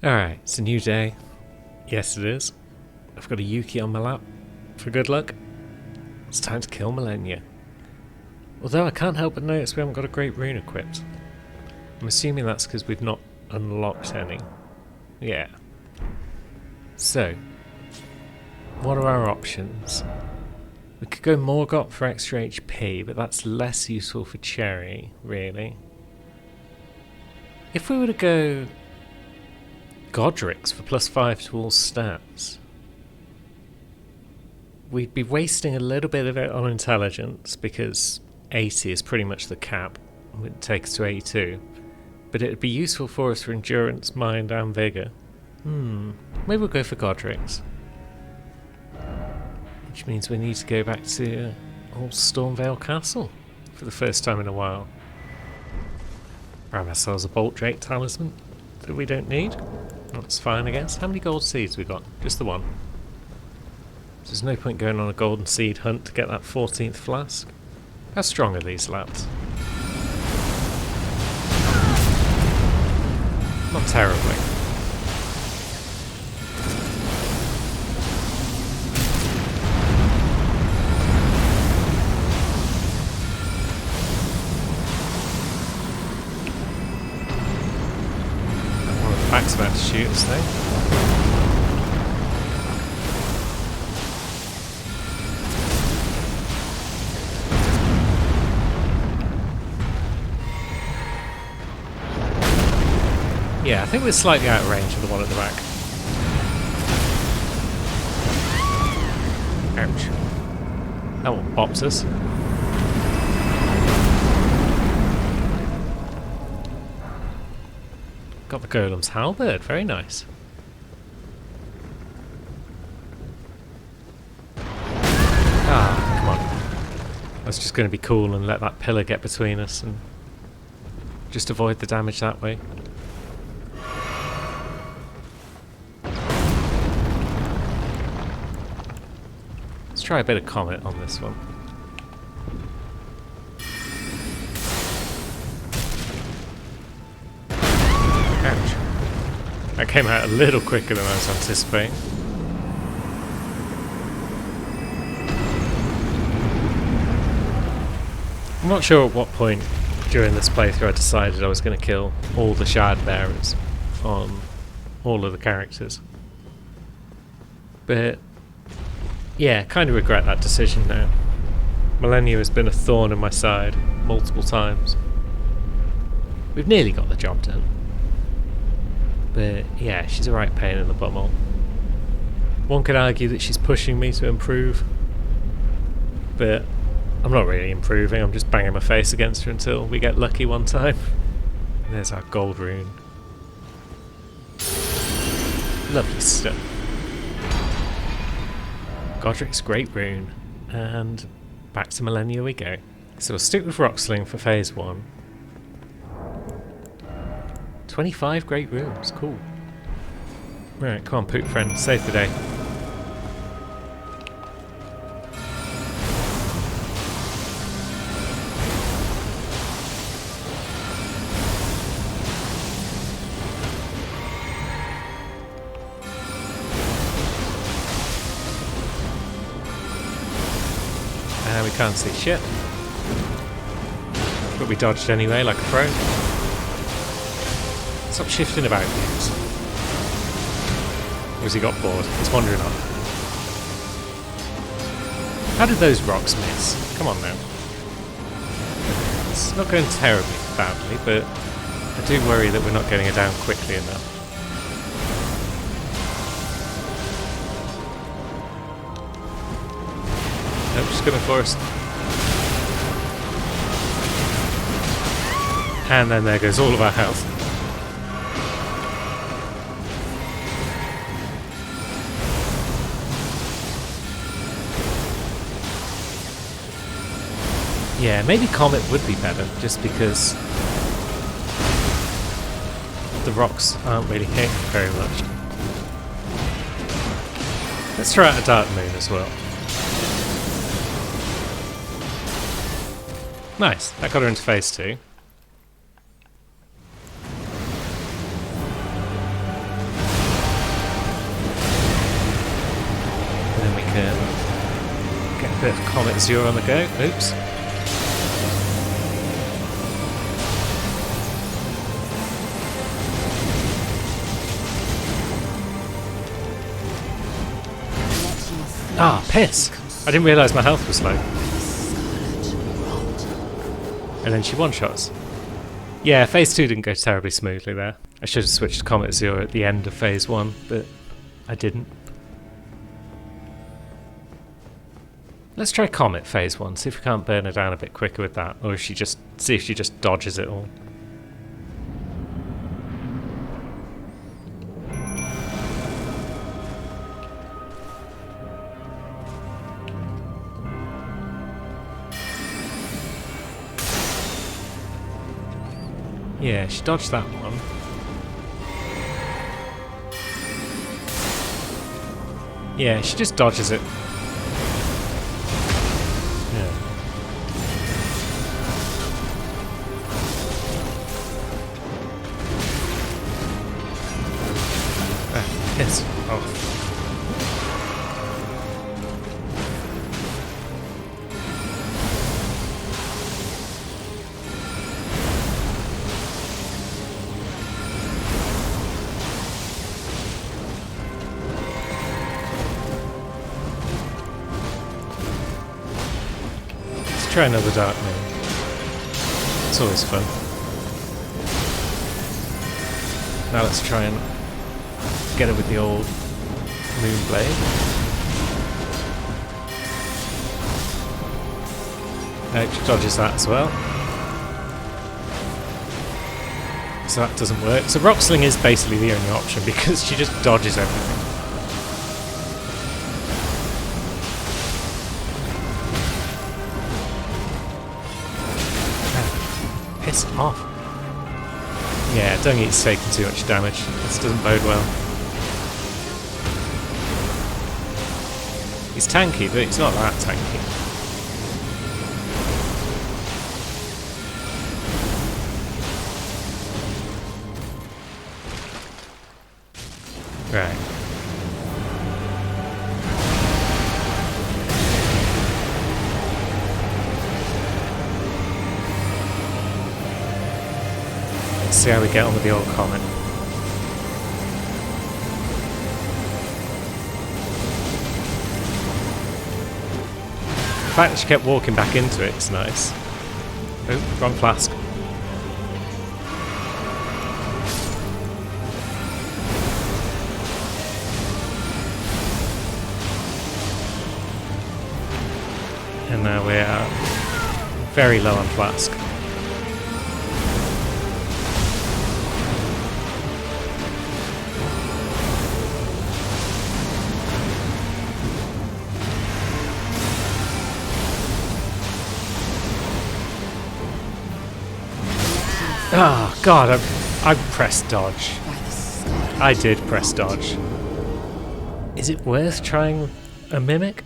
Alright, it's a new day. Yes, it is. I've got a Yuki on my lap. For good luck, it's time to kill Malenia. Although I can't help but notice we haven't got a great rune equipped. I'm assuming that's because we've not unlocked any. Yeah. So, what are our options? We could go Morgott for extra HP, but that's less useful for Cherry, really. If we were to go Godric's for +5 to all stats, we'd be wasting a little bit of it on intelligence because 80 is pretty much the cap. It would take us to 82. But it would be useful for us for endurance, mind and vigour. Maybe we'll go for Godric's. Which means we need to go back to old Stormvale Castle for the first time in a while. Grab ourselves a Bolt Drake talisman that we don't need. That's fine, I guess. How many gold seeds we got? Just the one. So there's no point going on a golden seed hunt to get that 14th flask. How strong are these lads? Not terribly. One of the back's about to shoot us though. Yeah, I think we're slightly out of range of the one at the back. Ouch. That one bops us. Got the Golem's halberd, very nice. Ah, come on. I was just going to be cool and let that pillar get between us and just avoid the damage that way. Let's try a bit of Comet on this one. Ouch. That came out a little quicker than I was anticipating. I'm not sure at what point during this playthrough I decided I was going to kill all the Shard Bearers on all of the characters. But yeah, kind of regret that decision now. Malenia has been a thorn in my side multiple times. We've nearly got the job done. But yeah, she's a right pain in the bumhole. One could argue that she's pushing me to improve. But I'm not really improving, I'm just banging my face against her until we get lucky one time. There's our gold rune. Lovely stuff. Godric's Great Rune, and back to Malenia we go. So we'll stick with Rocksling for phase 1. 25 Great Runes, cool. Right, come on Poop Friend, save the day. We can't see shit. But we dodged anyway, like a pro. Stop shifting about, dudes. Or has he got bored? He's wandering on. How did those rocks miss? Come on now. It's not going terribly badly, but I do worry that we're not getting it down quickly enough. Nope, just coming for us. And then there goes all of our health. Yeah, maybe Comet would be better, just because the rocks aren't really hitting very much. Let's try out a Dark Moon as well. Nice, that got her into phase 2. can get a bit of Comet Zero on the go. Oops. Ah, piss! I didn't realise my health was low. And then she one-shots. Yeah, phase 2 didn't go terribly smoothly there. I should have switched to Comet Zero at the end of phase 1, but I didn't. Let's try Comet phase 1, see if we can't burn her down a bit quicker with that, or if she just see if she just dodges it all. Yeah, she dodged that one. Yeah, she just dodges it. Yeah. Ah, piss off. Try another Dark Moon. It's always fun. Now let's try and get her with the old Moonblade. She dodges that as well. So that doesn't work. So Rock Sling is basically the only option because she just dodges everything. Piss off. Yeah, Dungeet's taking too much damage. This doesn't bode well. He's tanky, but he's not that tanky. Right. See how we get on with the old Comet. The fact that she kept walking back into it is nice. Oh, wrong flask. And now we are very low on flask. Oh god, I pressed dodge. I did press dodge. Is it worth trying a Mimic?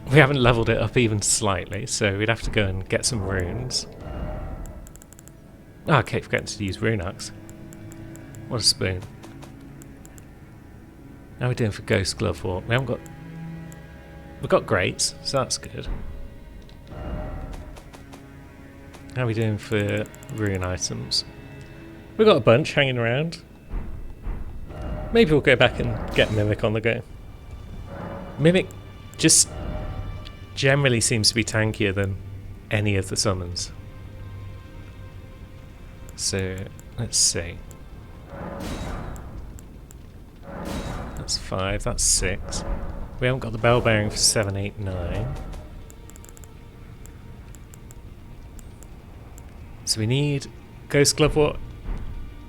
We haven't leveled it up even slightly, so we'd have to go and get some runes. Oh, I keep forgetting to use Rune Axe. What a spoon. How are we doing for Ghost Glove Walk? We've got greats, so that's good. How are we doing for rune items? We've got a bunch hanging around. Maybe we'll go back and get Mimic on the go. Mimic just generally seems to be tankier than any of the summons. So, let's see. That's 5, that's 6. We haven't got the bell bearing for 7, 8, 9. So we need Ghost Glove Walk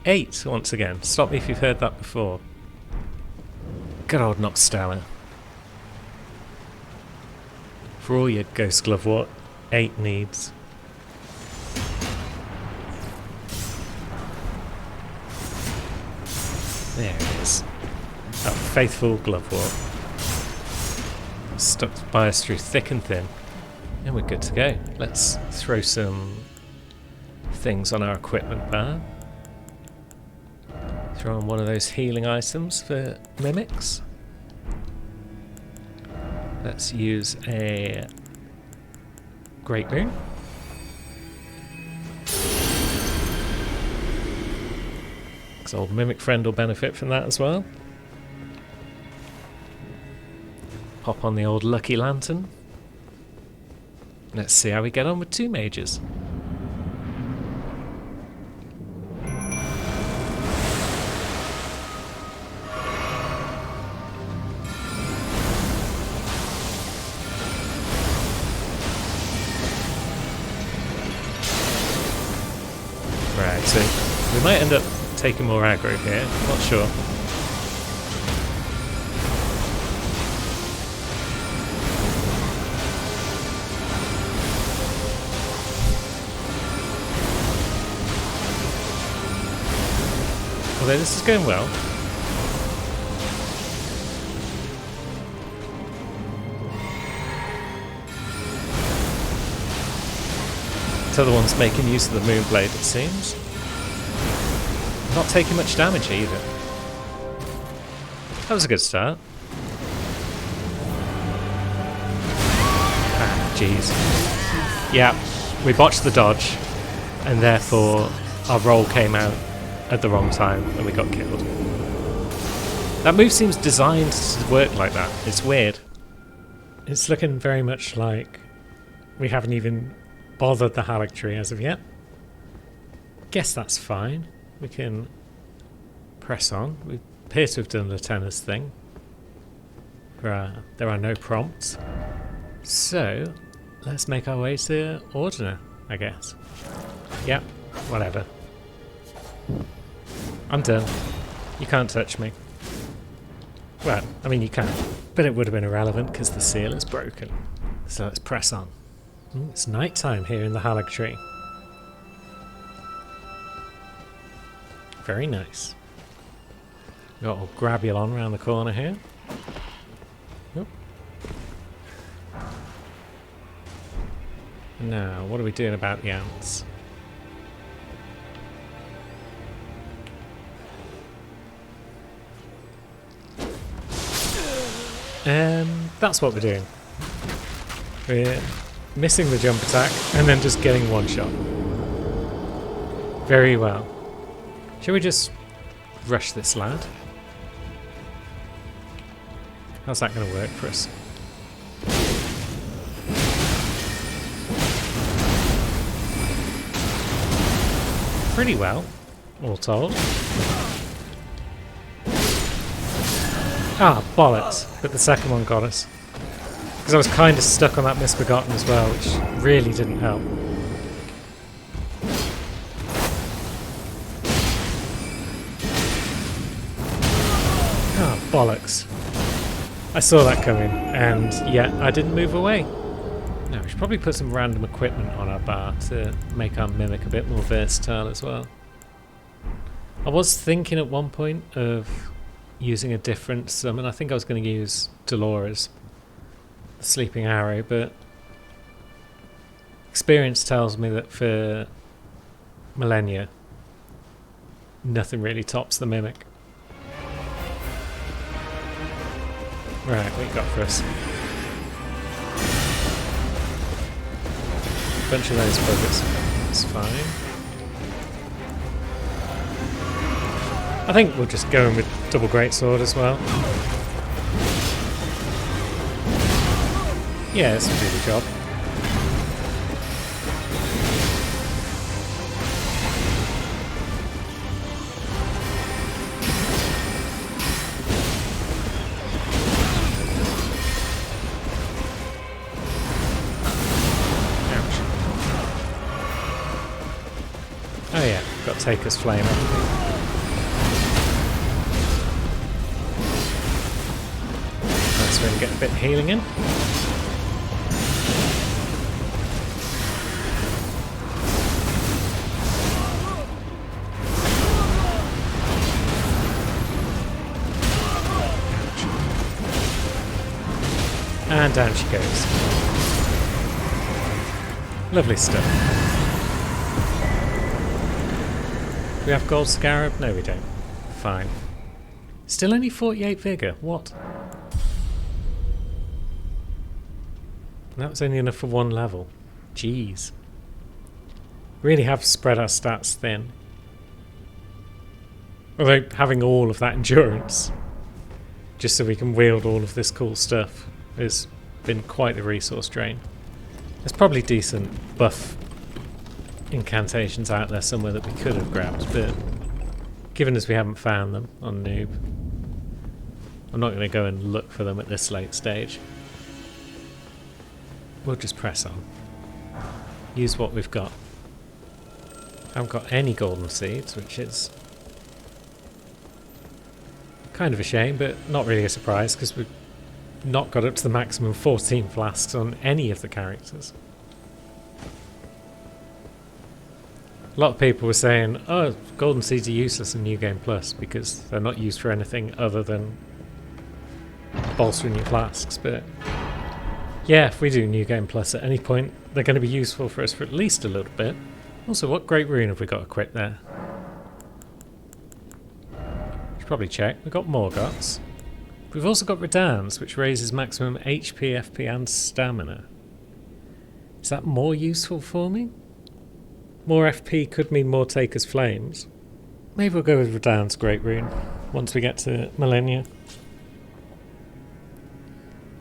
8 once again. Stop me if you've heard that before. Good old Noxtella. For all your Ghost Glove Walk 8 needs. There it is. That faithful Glove Walk. Stuck by us through thick and thin. And we're good to go. Let's throw some things on our equipment bar. Throw on one of those healing items for Mimics. Let's use a Great Rune. Because old Mimic Friend will benefit from that as well. Pop on the old Lucky Lantern. Let's see how we get on with 2 mages. Right, so we might end up taking more aggro here, not sure. Although this is going well. This other one's making use of the Moonblade, it seems. Not taking much damage either. That was a good start. Ah, jeez. Yeah, we botched the dodge, and therefore our roll came out at the wrong time and we got killed. That move seems designed to work like that. It's weird. It's looking very much like we haven't even bothered the Haligtree as of yet. Guess that's fine. We can press on. We appear to have done Latenna's thing. There are no prompts. So, let's make our way to Ordina, I guess. Yep, whatever. I'm done. You can't touch me. Well, I mean you can, but it would have been irrelevant because the seal is broken. So let's press on. It's night time here in the Haligtree. Very nice. Got old Grabulon around the corner here. Oop. Now, what are we doing about the ants? That's what we're doing. We're missing the jump attack and then just getting one shot. Very well. Shall we just rush this lad? How's that going to work for us? Pretty well, all told. Ah, bollocks. But the second one got us. Because I was kind of stuck on that Misbegotten as well, which really didn't help. Ah, bollocks. I saw that coming, and yet I didn't move away. Now, we should probably put some random equipment on our bar to make our Mimic a bit more versatile as well. I was thinking at one point of using a different summon. I think I was going to use Dolores, the Sleeping Arrow, but experience tells me that for Malenia, nothing really tops the Mimic. Right, what you got for us? Bunch of those buggers. That's fine. I think we'll just go in with double greatsword as well. Yeah, this will do the job. Ouch. Oh yeah, got Taker's Flame up. Nice way to get a bit of healing in. And down she goes. Lovely stuff. Do we have Gold Scarab? No, we don't. Fine. Still only 48 Vigor. What? And that was only enough for one level. Jeez. Really have spread our stats thin. Although having all of that endurance, just so we can wield all of this cool stuff, has been quite a resource drain. There's probably decent buff incantations out there somewhere that we could have grabbed, but given as we haven't found them on Noob, I'm not going to go and look for them at this late stage. We'll just press on. Use what we've got. Haven't got any golden seeds, which is kind of a shame, but not really a surprise because we've not got up to the maximum 14 flasks on any of the characters. A lot of people were saying, oh, golden seeds are useless in New Game Plus because they're not used for anything other than bolstering your flasks, but yeah, if we do New Game Plus at any point, they're going to be useful for us for at least a little bit. Also, what great rune have we got equipped there? Should probably check. We've got Morgoth's. We've also got Radahn's, which raises maximum HP, FP and stamina. Is that more useful for me? More FP could mean more Taker's Flames. Maybe we'll go with Radahn's great rune once we get to Malenia.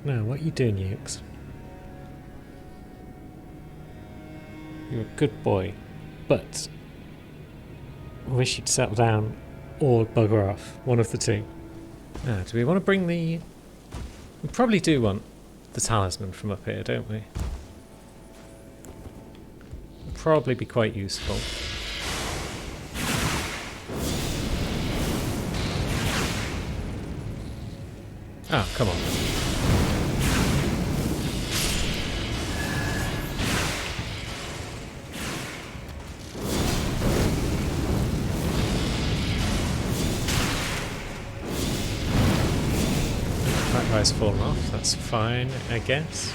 Now, what are you doing, Ukes? You're a good boy, but I wish you'd settle down or bugger off. One of the two. Now, do we want to bring the... We probably do want the talisman from up here, don't we? Would probably be quite useful. Oh, come on. That guy's fallen off, that's fine, I guess.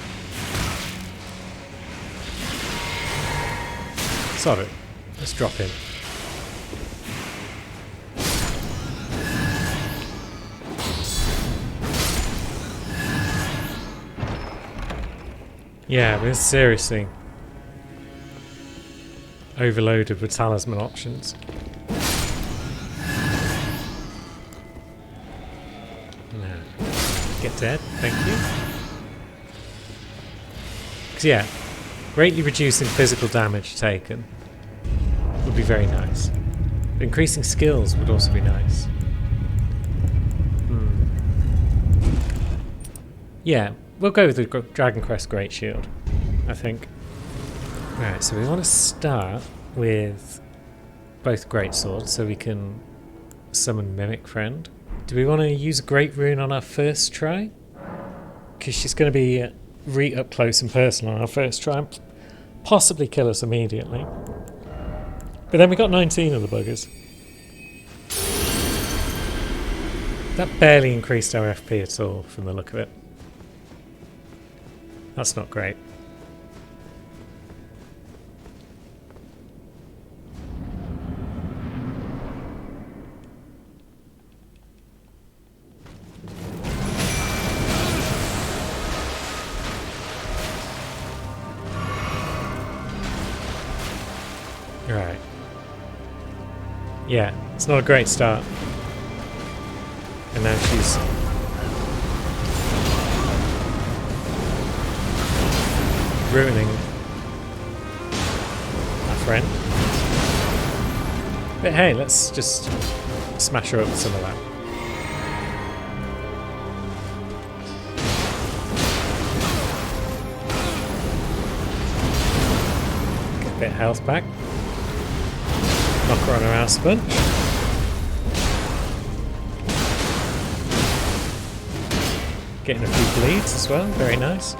Sod it. Let's drop in. Yeah, we're seriously overloaded with talisman options. No. Get dead, thank you. Because yeah, greatly reducing physical damage taken would be very nice. But increasing skills would also be nice. Yeah, we'll go with the Dragon Crest Great Shield, I think. Right, so we want to start with both Great Swords so we can summon Mimic Friend. Do we want to use a Great Rune on our first try? Because she's going to be right up close and personal on our first try. Possibly kill us immediately. But then we got 19 of the buggers. That barely increased our FP at all from the look of it. That's not great. Right. Yeah, it's not a great start. And now she's ruining our friend. But hey, let's just smash her up with some of that. Get a bit of health back. Knock her on her ass a bunch. Getting a few bleeds as well, very nice.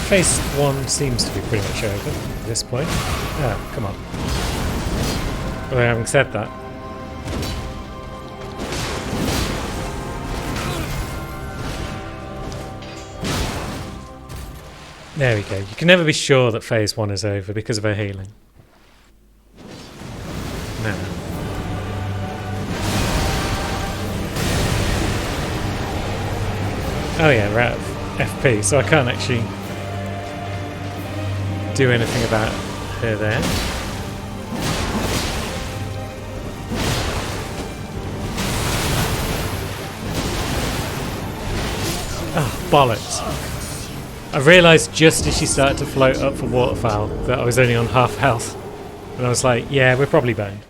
Phase 1 seems to be pretty much over at this point. Oh, come on. Well, having said that, there we go. You can never be sure that phase 1 is over because of her healing. No. Oh yeah, we're out of FP, so I can't actually do anything about her there. Oh, bollocks. I realised just as she started to float up for waterfowl that I was only on half health. And I was like, yeah, we're probably boned.